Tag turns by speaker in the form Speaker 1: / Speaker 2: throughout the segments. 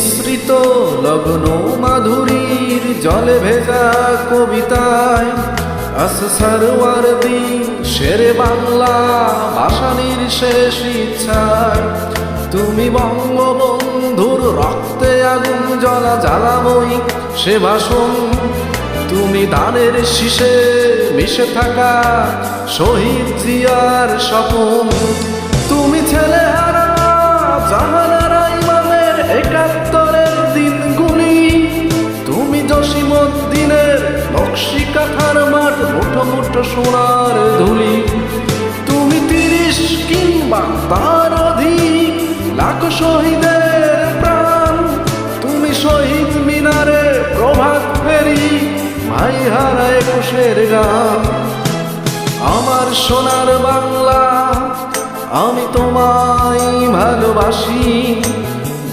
Speaker 1: মিশ্রিত লগ্ন মাধুরীর জলে ভেজা কবিতায় আসসারওয়ারদি শেরে বাংলা ভাষানির শেষ ইচ্ছায় তুমি বঙ্গবন্ধুর রক্তে আগুন জ্বলা জ্বালাময়ী সে ভাষণ, তুমি ধানের শীষে মিশে থাকা শহীদ জিয়ার স্বপন, তুমি ছেলে হারা জাহানারা ইমামের ৭১-এর দিনগুলি, তুমি জসীমউদ্দিনের নকশি কাঁথার মাঠ মুঠো মুঠো সোনার ধুলি, তুমি ৩০ কিংবা তার অধিক লাখ শহীদের প্রাণ, তুমি শহীদ মিনারে প্রভাত ফেরি ভাই হারা ২১-এর গান। আমার সোনার বাংলা আমি তোমায় ভালোবাসি,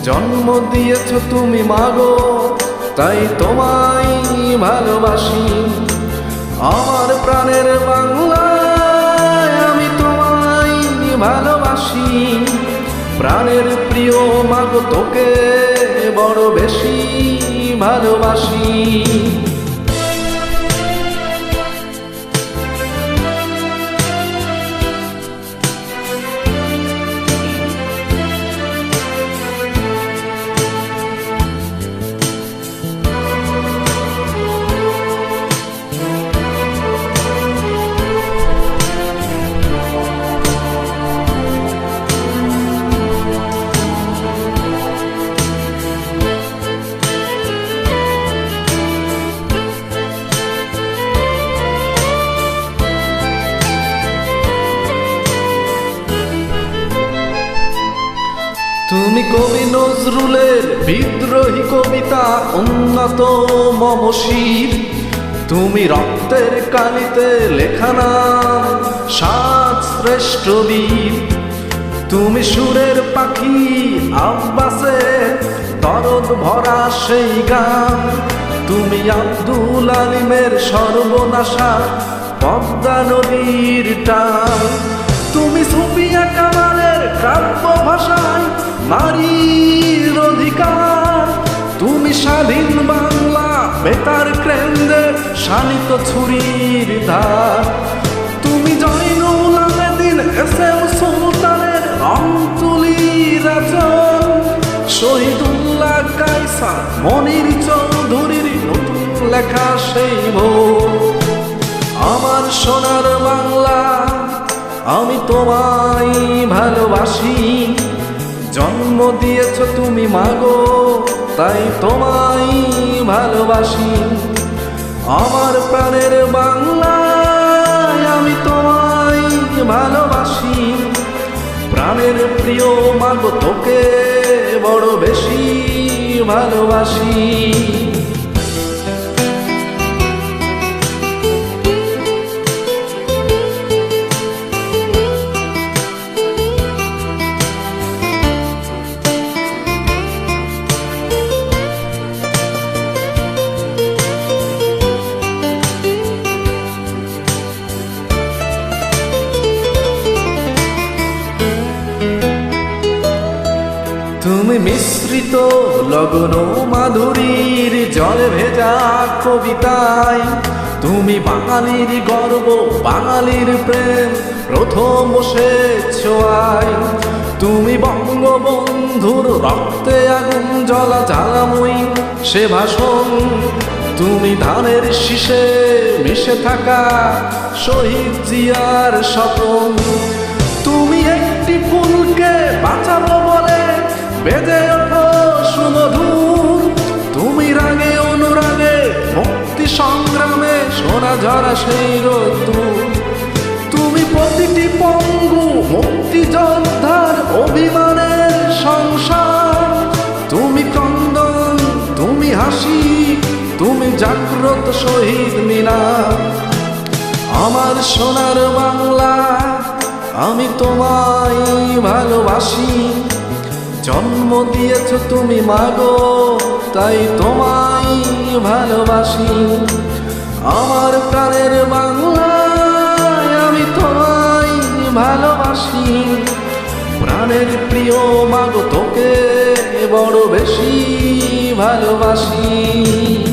Speaker 1: জন্ম দিয়েছ তুমি মাগো তাই তোমায় ভালোবাসি। আমার প্রাণের বাংলা আমি তোমায় ভালোবাসি, প্রাণের প্রিয় মাগো তোকে বড় বেশি ভালোবাসি। তুমি কবি নজরুলের বিদ্রোহী কবিতা উন্নত মমশির, তুমি রক্তের কালিতে লেখা নাম ৭ শ্রেষ্ঠ বীর, তুমি সুরের পাখি আব্বাসের দরদ ভরা সেই গান, তুমি আব্দুল আলিমের সর্বনাশা পদ্মা নদীর টান, তুমি সুফিয়া কামালের কাব্য ভাষায় নারীর অধিকার, তুমি স্বাধীন বাংলা বেতার কেন্দ্রের শানিত ছুরির ধার, তুমি জয়নুল আবেদিন এসএম সুলতানের রং তুলির আচল, শহীদুল্লাহ কায়সার মনির চৌধুরীর নতুন লেখা সেই বই। আমার সোনার বাংলা আমি তোমায় ভালোবাসি, জন্ম দিয়েছ তুমি মাগো তাই তোমায় ভালোবাসি। আমার প্রাণের বাংলা আমি তোমায় ভালোবাসি, প্রাণের প্রিয় মাগো তোকে বড় বেশি ভালোবাসি। তুমি মিশ্রিত লগ্ন মাধুরীর জলে ভেজা কবিতায়, তুমি বাঙালির গর্ব বাঙালির প্রেম প্রথম বসেছ আয়, তুমি বঙ্গবন্ধুর রক্তে আগুন জ্বলা জ্বালাময়ী সে ভাষণ, তুমি ধানের শীষে মিশে থাকা শহীদ জিয়ার স্বপন, তুমি একটি ফুলকে বাঁচাবো বলে বেজে ওঠো সুমধুর, তুমি রাগে অনুরাগে মুক্তি সংগ্রামে সোনা ঝরা সেই রোদ্দুর, তুমি প্রতিটি পঙ্গু মুক্তিযোদ্ধার অভিমানের সংসার, তুমি ক্রন্দন তুমি হাসি তুমি জাগ্রত শহীদ মিনার। আমার সোনার বাংলা আমি তোমায় ভালোবাসি, জন্ম দিয়েছ তুমি মাগো তাই তোমায় ভালোবাসি। আমার প্রাণের বাংলা আমি তোমায় ভালোবাসি, প্রাণের প্রিয় মাগো তোকে বড় বেশি ভালোবাসি।